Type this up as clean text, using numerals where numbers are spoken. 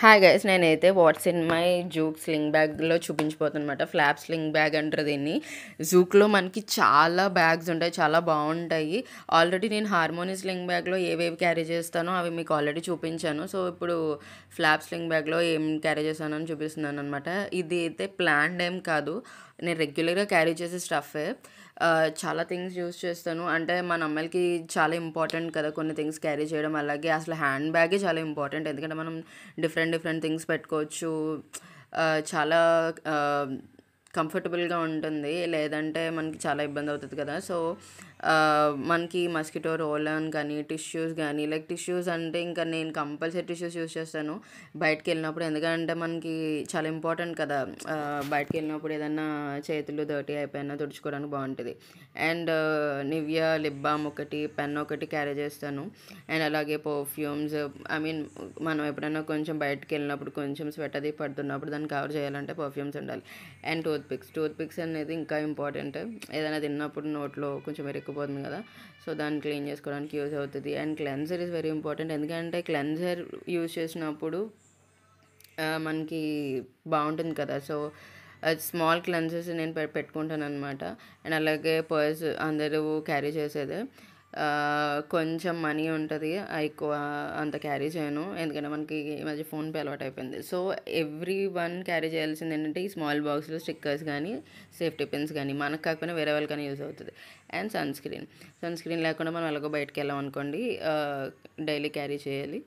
Hi guys, నేనైతే what's in my juke sling బ్యాగ్లో చూపించిపోతున్నమాట. Flop sling bag అంటారు దీన్ని. జూక్లో మనకి చాలా బ్యాగ్స్ ఉంటాయి, చాలా బాగుంటాయి. ఆల్రెడీ నేను హార్మోనీ స్లింగ్ బ్యాగ్లో ఏవేవి క్యారీ చేస్తానో అవి మీకు ఆల్రెడీ చూపించాను. సో ఇప్పుడు ఫ్లాప్ స్లింగ్ బ్యాగ్లో ఏం క్యారీ చేస్తానని చూపిస్తున్నాను అనమాట. ఇది అయితే ప్లాన్డ్ ఏం కాదు, నేను రెగ్యులర్గా క్యారీ చేసే స్టఫే. చాలా థింగ్స్ యూస్ చేస్తాను. అంటే మన అమ్మాయిలకి చాలా ఇంపార్టెంట్ కదా కొన్ని థింగ్స్ క్యారీ చేయడం. అలాగే అసలు హ్యాండ్ బ్యాగే చాలా ఇంపార్టెంట్, ఎందుకంటే మనం డిఫరెంట్ డిఫరెంట్ థింగ్స్ పెట్టుకోవచ్చు. చాలా కంఫర్టబుల్గా ఉంటుంది, లేదంటే మనకి చాలా ఇబ్బంది అవుతుంది కదా. సో మనకి మస్కిటో రోల్ ఆన్ కానీ టిష్యూస్ కానీ, లైక్ టిష్యూస్ అంటే ఇంకా నేను కంపల్సరీ టిష్యూస్ యూస్ చేస్తాను బయటకు వెళ్ళినప్పుడు, ఎందుకంటే మనకి చాలా ఇంపార్టెంట్ కదా. బయటకు వెళ్ళినప్పుడు ఏదన్నా చేతులు డర్టీ అయిపోయినా తుడుచుకోవడానికి బాగుంటుంది. అండ్ నివియా లిప్ బామ్ ఒకటి, పెన్ ఒకటి క్యారీ చేస్తాను. అండ్ అలాగే పర్ఫ్యూమ్స్, ఐ మీన్ మనం ఎప్పుడైనా కొంచెం బయటకు వెళ్ళినప్పుడు కొంచెం స్వెట్ అది పడుతున్నప్పుడు దాన్ని కవర్ చేయాలంటే పర్ఫ్యూమ్స్ ఉండాలి. అండ్ టూత్ పిక్స్ అనేది ఇంకా ఇంపార్టెంట్. ఏదైనా తిన్నప్పుడు నోట్లో కొంచెం ఇరుక్కుపోతుంది కదా, సో దాన్ని క్లీన్ చేసుకోవడానికి యూజ్ అవుతుంది. And cleanser is very important, ఎందుకంటే క్లెన్జర్ యూజ్ చేసినప్పుడు మనకి బాగుంటుంది కదా. సో స్మాల్ క్లెన్సెస్ నేను పెట్టుకుంటాను అనమాట. అండ్ అలాగే పర్స్ అందరూ క్యారీ చేసేదే. కొంచెం మనీ ఉంటుంది, ఎక్కువ అంత క్యారీ చేయను, ఎందుకంటే మనకి ఈ మధ్య ఫోన్పే అలవాటు అయిపోయింది. సో ఎవ్రీ వన్ క్యారీ చేయాల్సింది ఏంటంటే ఈ స్మాల్ బాక్స్లో స్టిక్కర్స్ కానీ సేఫ్టీ పిన్స్ కానీ, మనకు కాకపోయినా వేరే వాళ్ళకైనా యూజ్ అవుతుంది. అండ్ సన్ స్క్రీన్ లేకుండా మనం ఎలాగో బయటకు వెళ్ళాం అనుకోండి, డైలీ క్యారీ చేయాలి.